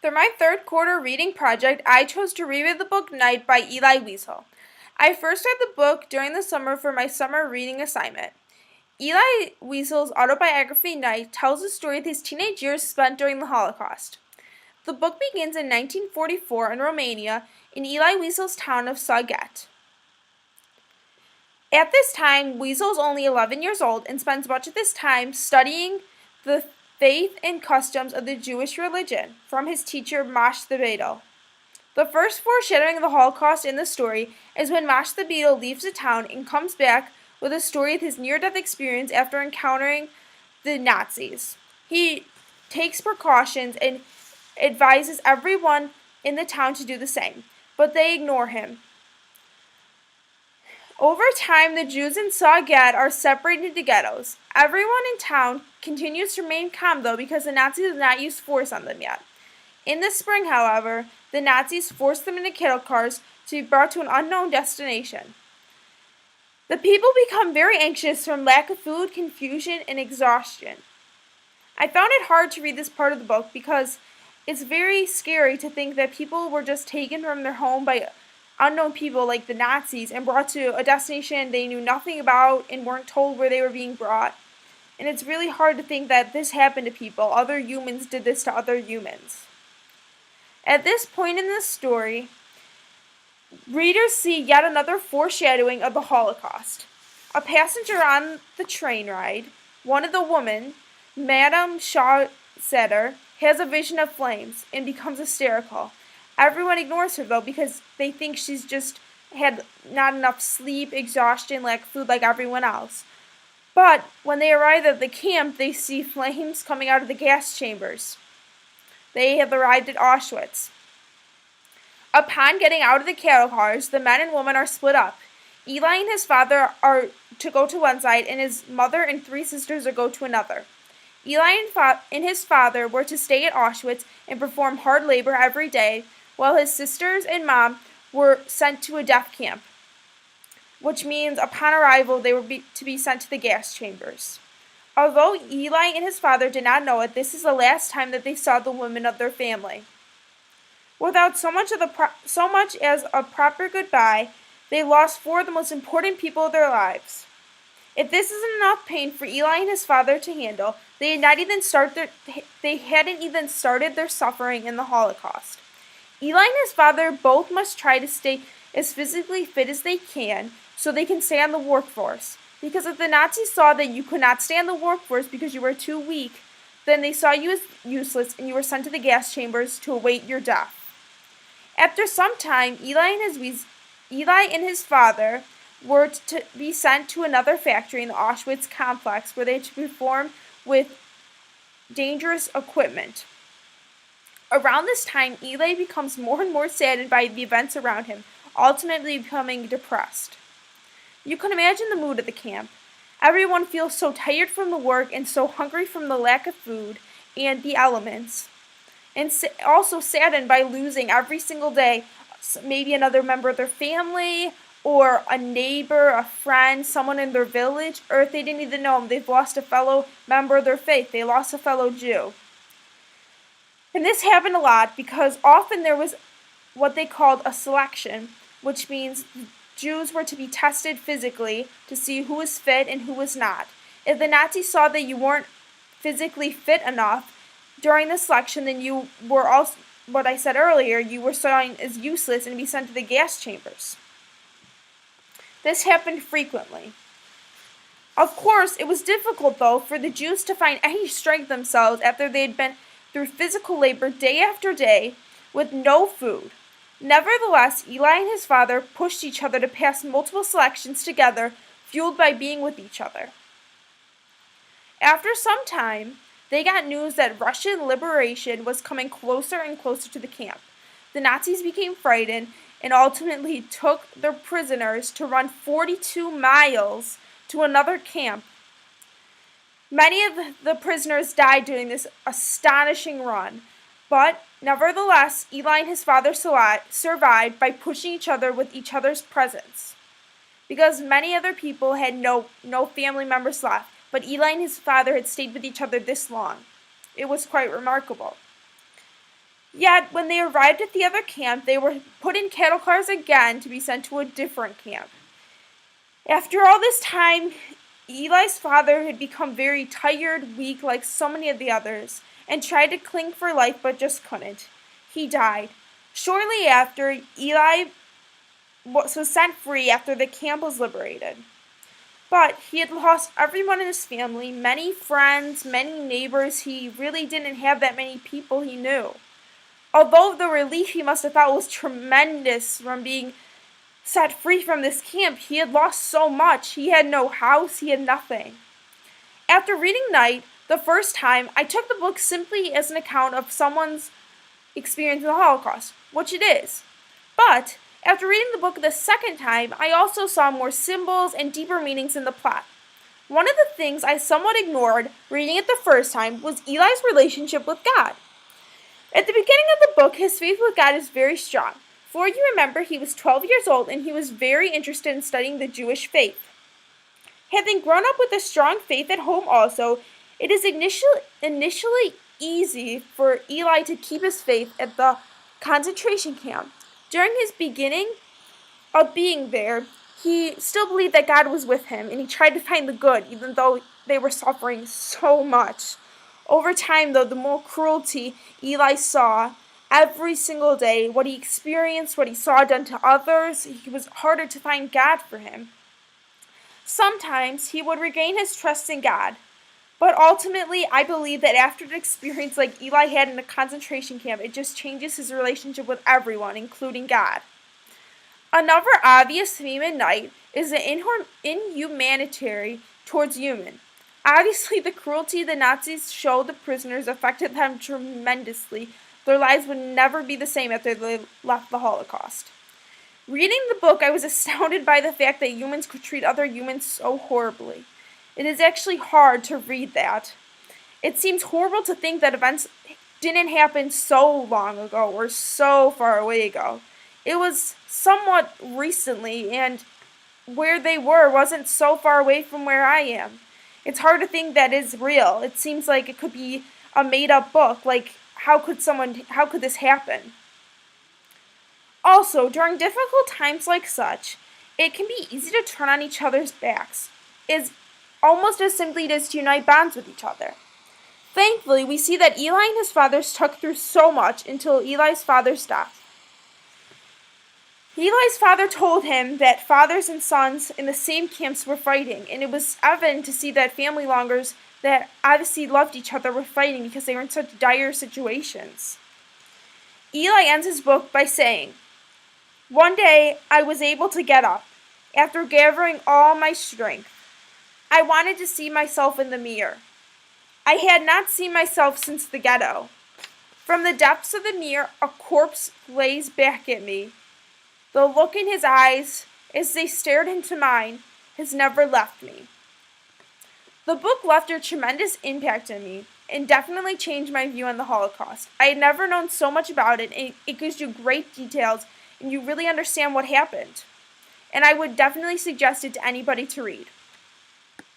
For my third quarter reading project, I chose to reread the book Night by Elie Wiesel. I first read the book during the summer for my summer reading assignment. Elie Wiesel's autobiography Night tells the story of his teenage years spent during the Holocaust. The book begins in 1944 in Romania in Elie Wiesel's town of Sauget. At this time, Wiesel is only 11 years old and spends much of his time studying the faith and customs of the Jewish religion from his teacher Mash the Beadle. The first foreshadowing of the Holocaust in the story is when Mash the Beadle leaves the town and comes back with a story of his near-death experience after encountering the Nazis. He takes precautions and advises everyone in the town to do the same, but they ignore him. Over time, the Jews in Sauget are separated into ghettos. Everyone in town continues to remain calm, though, because the Nazis have not used force on them yet. In the spring, however, the Nazis force them into cattle cars to be brought to an unknown destination. The people become very anxious from lack of food, confusion, and exhaustion. I found it hard to read this part of the book because it's very scary to think that people were just taken from their home by unknown people like the Nazis and brought to a destination they knew nothing about and weren't told where they were being brought. And it's really hard to think that this happened to people. Other humans did this to other humans. At this point in the story, readers see yet another foreshadowing of the Holocaust. A passenger on the train ride, one of the women, Madame Shawsetter, has a vision of flames and becomes hysterical. Everyone ignores her, though, because they think she's just had not enough sleep, exhaustion, lack of food like everyone else. But when they arrive at the camp, they see flames coming out of the gas chambers. They have arrived at Auschwitz. Upon getting out of the cattle cars, the men and women are split up. Elie and his father are to go to one side, and his mother and three sisters are to go to another. Elie and his father were to stay at Auschwitz and perform hard labor every day, while his sisters and mom were sent to a death camp, which means upon arrival they were to be sent to the gas chambers. Although Elie and his father did not know it, this is the last time that they saw the women of their family. Without so much as a proper goodbye, they lost four of the most important people of their lives. If this isn't enough pain for Elie and his father to handle, they hadn't even started their suffering in the Holocaust. Elie and his father both must try to stay as physically fit as they can so they can stay on the workforce. Because if the Nazis saw that you could not stay on the workforce because you were too weak, then they saw you as useless and you were sent to the gas chambers to await your death. After some time, Elie and his father were to be sent to another factory in the Auschwitz complex where they had to perform with dangerous equipment. Around this time, Elie becomes more and more saddened by the events around him, ultimately becoming depressed. You can imagine the mood of the camp. Everyone feels so tired from the work and so hungry from the lack of food and the elements, and also saddened by losing every single day maybe another member of their family or a neighbor, a friend, someone in their village, or if they didn't even know them, they've lost a fellow member of their faith. They lost a fellow Jew. And this happened a lot because often there was what they called a selection, which means Jews were to be tested physically to see who was fit and who was not. If the Nazis saw that you weren't physically fit enough during the selection, then you were also, what I said earlier, you were seen as useless and be sent to the gas chambers. This happened frequently. Of course, it was difficult, though, for the Jews to find any strength themselves after they had been through physical labor day after day with no food. Nevertheless, Elie and his father pushed each other to pass multiple selections together, fueled by being with each other. After some time, they got news that Russian liberation was coming closer and closer to the camp. The Nazis became frightened and ultimately took their prisoners to run 42 miles to another camp. Many of the prisoners died during this astonishing run, but nevertheless, Elie and his father survived by pushing each other with each other's presence. Because many other people had no family members left, but Elie and his father had stayed with each other this long. It was quite remarkable. Yet, when they arrived at the other camp, they were put in cattle cars again to be sent to a different camp. After all this time, Eli's father had become very tired, weak, like so many of the others, and tried to cling for life but just couldn't. He died. Shortly after, Eli was sent free after the camp was liberated. But he had lost everyone in his family, many friends, many neighbors. He really didn't have that many people he knew. Although the relief he must have felt was tremendous from being set free from this camp, he had lost so much. He had no house, he had nothing. After reading Night the first time, I took the book simply as an account of someone's experience in the Holocaust, which it is. But after reading the book the second time, I also saw more symbols and deeper meanings in the plot. One of the things I somewhat ignored reading it the first time was Eli's relationship with God. At the beginning of the book, his faith with God is very strong. For you remember, he was 12 years old and he was very interested in studying the Jewish faith. Having grown up with a strong faith at home also, it is initially easy for Eli to keep his faith at the concentration camp. During his beginning of being there, he still believed that God was with him and he tried to find the good even though they were suffering so much. Over time, though, the more cruelty Eli saw every single day, what he experienced, what he saw done to others, it was harder to find God for him. Sometimes he would regain his trust in God, but ultimately I believe that after an experience like Eli had in a concentration camp, it just changes his relationship with everyone, including God. Another obvious theme in Night is the inhumanity towards human. Obviously, the cruelty the Nazis showed the prisoners affected them tremendously. Their lives would never be the same after they left the Holocaust. Reading the book, I was astounded by the fact that humans could treat other humans so horribly. It is actually hard to read that. It seems horrible to think that events didn't happen so long ago or so far away ago. It was somewhat recently, and where they were wasn't so far away from where I am. It's hard to think that is real. It seems like it could be a made-up book. Like, how could this happen? Also, during difficult times like such, it can be easy to turn on each other's backs. It's almost as simply as to unite bonds with each other. Thankfully, we see that Eli and his father stuck through so much until Eli's father's death. Eli's father told him that fathers and sons in the same camps were fighting, and it was evident to see that family longers that obviously loved each other were fighting because they were in such dire situations. Eli ends his book by saying, "One day I was able to get up, after gathering all my strength. I wanted to see myself in the mirror. I had not seen myself since the ghetto. From the depths of the mirror, a corpse gazed back at me. The look in his eyes, as they stared into mine, has never left me." The book left a tremendous impact on me and definitely changed my view on the Holocaust. I had never known so much about it, and it gives you great details and you really understand what happened. And I would definitely suggest it to anybody to read.